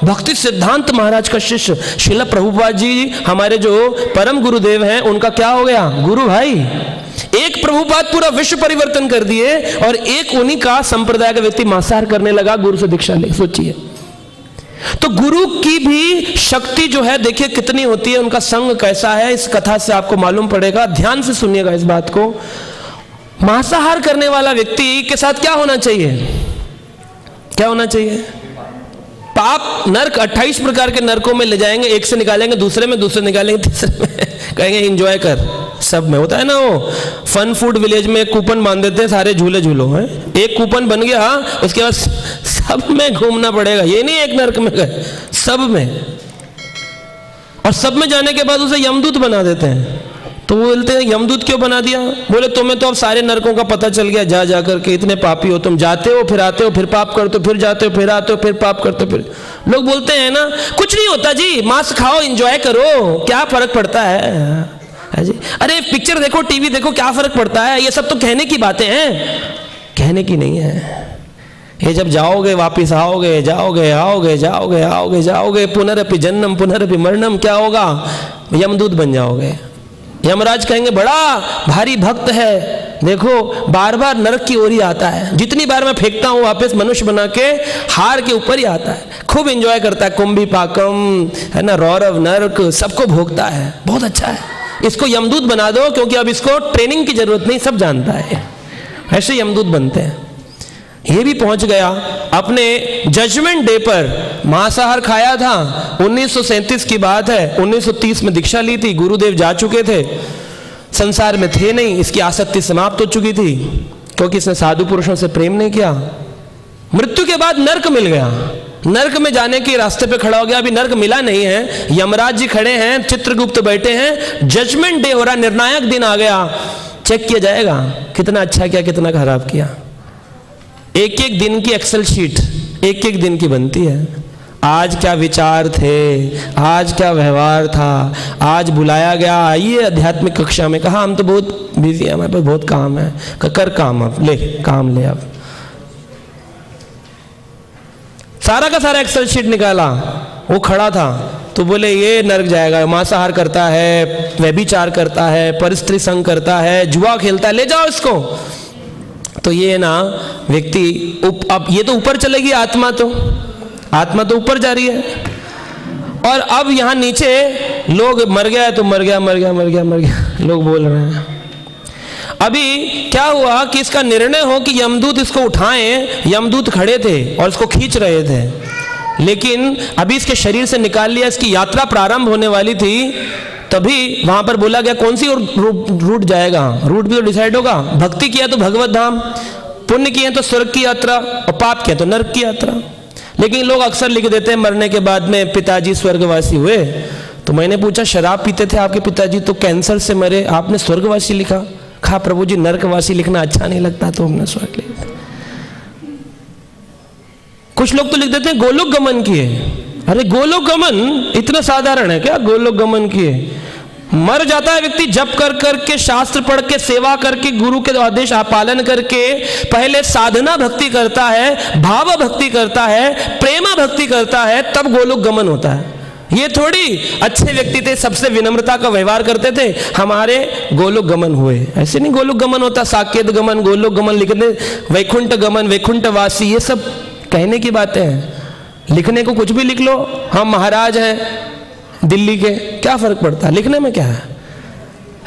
भक्ति सिद्धांत महाराज का शिष्य श्रील प्रभुपाद जी हमारे जो परम गुरुदेव हैं, उनका क्या हो गया? गुरु भाई। एक प्रभुपाद पूरा विश्व परिवर्तन कर दिए और एक उन्हीं का संप्रदाय का व्यक्ति मांसाहार करने लगा गुरु से दीक्षा ले। सोचिए, तो गुरु की भी शक्ति जो है देखिए कितनी होती है, उनका संग कैसा है, इस कथा से आपको मालूम पड़ेगा। ध्यान से सुनिएगा इस बात को। मांसाहार करने वाला व्यक्ति के साथ क्या होना चाहिए? क्या होना चाहिए? पाप नरक 28 प्रकार के नरकों में ले जाएंगे, एक से निकालेंगे दूसरे में, दूसरे निकालेंगे तीसरे में, कहेंगे एंजॉय कर। सब में होता है ना, वो फन फूड विलेज में कूपन बांध देते हैं, सारे झूले झूलो हैं, एक कूपन बन गया, उसके बाद सब में घूमना पड़ेगा। ये नहीं एक नरक में गए, सब में। और सब में जाने के बाद उसे यमदूत बना देते हैं। तो वो बोलते हैं यमदूत क्यों बना दिया? बोले तुम्हें तो अब सारे नरकों का पता चल गया, जा जा करके इतने पापी हो तुम, जाते हो फिर आते हो फिर पाप करते हो, फिर जाते हो फिर आते हो फिर पाप करते हो। फिर लोग बोलते हैं ना कुछ नहीं होता जी, मांस खाओ एंजॉय करो, क्या फर्क पड़ता है जी? अरे पिक्चर देखो, टीवी देखो, क्या फर्क पड़ता है? ये सब तो कहने की बातें हैं, कहने की नहीं है। ये जब जाओगे वापिस आओगे, जाओगे आओगे जाओगे आओगे जाओगे, पुनरपि जन्म पुनरपि मरणम, क्या होगा? यमदूत बन जाओगे। यमराज कहेंगे बड़ा भारी भक्त है, देखो बार बार नरक की ओर ही आता है, जितनी बार मैं फेंकता हूं वापस मनुष्य बना के हार के ऊपर ही आता है, खूब एंजॉय करता है, कुंभी पाकम है ना, रौरव नरक सबको भोगता है, बहुत अच्छा है, इसको यमदूत बना दो, क्योंकि अब इसको ट्रेनिंग की जरूरत नहीं, सब जानता है। ऐसे यमदूत बनते हैं। ये भी पहुंच गया अपने जजमेंट डे पर, मांसाहार खाया था। 1937 की बात है, 1930 में दीक्षा ली थी, गुरुदेव जा चुके थे, संसार में थे नहीं, इसकी आसक्ति समाप्त हो चुकी थी, क्योंकि इसने साधु पुरुषों से प्रेम नहीं किया। मृत्यु के बाद नर्क मिल गया, नर्क में जाने के रास्ते पे खड़ा हो गया। अभी नर्क मिला नहीं है, यमराज जी खड़े हैं, चित्रगुप्त बैठे हैं, जजमेंट डे हो रहा, निर्णायक दिन आ गया, चेक किया जाएगा कितना अच्छा किया कितना खराब किया। एक एक दिन की एक्सेल शीट एक एक दिन की बनती है। आज क्या विचार थे, आज क्या व्यवहार था, आज बुलाया गया आइए आध्यात्मिक कक्षा में, कहा हम तो बहुत बिजी हैं, हमारे पास बहुत काम है, कर काम, अब ले काम ले। अब सारा का सारा एक्सेल शीट निकाला, वो खड़ा था तो बोले ये नरक जाएगा, मांसाहार करता है, व्यभिचार करता है, परस्त्री संग करता है, जुआ खेलता है, ले जाओ इसको। तो ये ना व्यक्ति अब ये तो ऊपर चलेगी, आत्मा तो ऊपर जा रही है, और अब यहाँ नीचे लोग मर गया तो मर गया मर गया मर गया मर गया लोग बोल रहे हैं। अभी क्या हुआ कि इसका निर्णय हो कि यमदूत इसको उठाएं, यमदूत खड़े थे और इसको खींच रहे थे, लेकिन अभी इसके शरीर से निकाल लिया, इसकी यात्रा प्रारंभ होने वाली थी, तभी वहां पर बोला गया कौन सी रूट जाएगा, रूट भी तो डिसाइड होगा, भक्ति किया तो भगवत धाम, पुण्य किए तो स्वर्ग की यात्रा, और पाप किया तो नरक की यात्रा। लेकिन लोग अक्सर लिख देते हैं मरने के बाद में पिताजी स्वर्गवासी हुए। तो मैंने पूछा शराब पीते थे आपके पिताजी तो कैंसर से मरे, आपने स्वर्गवासी लिखा? कहा प्रभु जी नरकवासी लिखना अच्छा नहीं लगता तो हमने स्वर्ग लिख दिया। कुछ लोग तो लिख देते हैं गोलोक गमन किए। अरे गोलोक गमन इतना साधारण है क्या? गोलोक गमन किए, मर जाता है व्यक्ति जप कर करके, शास्त्र पढ़ के, सेवा करके, गुरु के आदेश पालन करके, पहले साधना भक्ति करता है, भाव भक्ति करता है, प्रेमा भक्ति करता है, तब गोलोक गमन होता है। ये थोड़ी अच्छे व्यक्ति थे, सबसे विनम्रता का व्यवहार करते थे, हमारे गोलोक गमन हुए, ऐसे नहीं गोलोक गमन होता। साकेत गमन, गोलोक गमन लिखते, वैकुंठ गमन, वैकुंठ वासी, ये सब कहने की बातें हैं, लिखने को कुछ भी लिख लो, हम महाराज हैं दिल्ली के, क्या फर्क पड़ता है, लिखने में क्या है,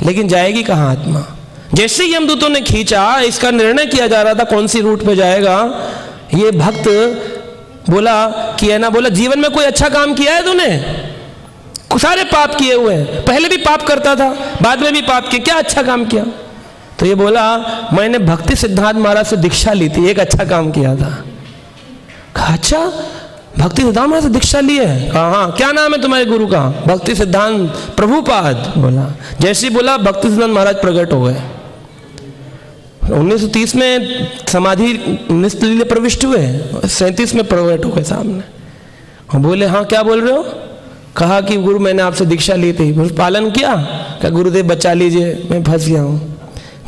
लेकिन जाएगी कहाँ आत्मा? जैसे ही यमदूतों ने खींचा, इसका निर्णय किया जा रहा था कौन सी रूट पे जाएगा। ये भक्त बोला कि है ना, बोला जीवन में कोई अच्छा काम किया है तूने? सारे पाप किए हुए हैं, पहले भी पाप करता था, बाद में भी पाप किया, क्या अच्छा काम किया? तो ये बोला मैंने भक्ति सिद्धांत महाराज से दीक्षा ली थी, एक अच्छा काम किया था। कहा अच्छा भक्ति सिद्धांत महाराज से दीक्षा ली है? कहा हाँ। क्या नाम है तुम्हारे गुरु का? भक्ति सिद्धांत प्रभुपाद। बोला जैसे ही बोला भक्ति सिद्धांत महाराज प्रकट हो गए। 1930 में समाधि निस्त्रीय प्रविष्ट हुए, 37 में प्रकट हो गए सामने। बोले हाँ क्या बोल रहे हो? कहा कि गुरु मैंने आपसे दीक्षा ली थी, पालन किया? क्या गुरुदेव बचा लीजिए मैं फंस गया हूँ।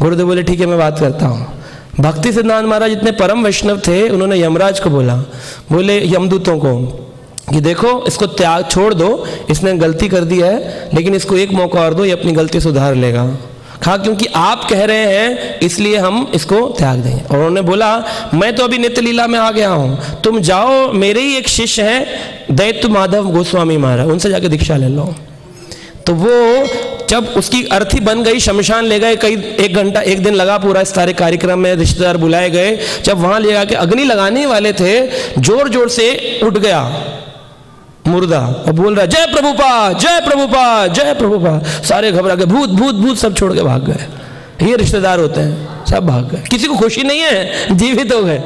गुरुदेव बोले ठीक है मैं बात करता हूँ। भक्ति सिद्धांत महाराज इतने परम वैष्णव थे, उन्होंने यमराज को बोला, बोले यमदूतों को कि देखो इसको त्याग छोड़ दो, इसने गलती कर दी है, लेकिन इसको एक मौका और दो, ये अपनी गलती सुधार लेगा। कहा क्योंकि आप कह रहे हैं इसलिए हम इसको त्याग देंगे। और उन्होंने बोला मैं तो अभी नित्य लीला में आ गया हूं, तुम जाओ, मेरे ही एक शिष्य हैं दैत्य माधव गोस्वामी महाराज, उनसे जाके दीक्षा ले लो। तो वो जब उसकी अर्थी बन गई, शमशान ले गए, कई एक दिन लगा पूरा इस सारे कार्यक्रम में, रिश्तेदार बुलाए गए। जब वहां ले जाके अग्नि लगाने वाले थे, जोर जोर से उठ गया मुर्दा और बोल रहा जय प्रभुपाद जय प्रभुपाद जय प्रभुपाद। सारे घबरा गए, भूत भूत भूत सब छोड़ के भाग गए। ये रिश्तेदार होते हैं, सब भाग गए, किसी को खुशी नहीं है, जीवित हो गए।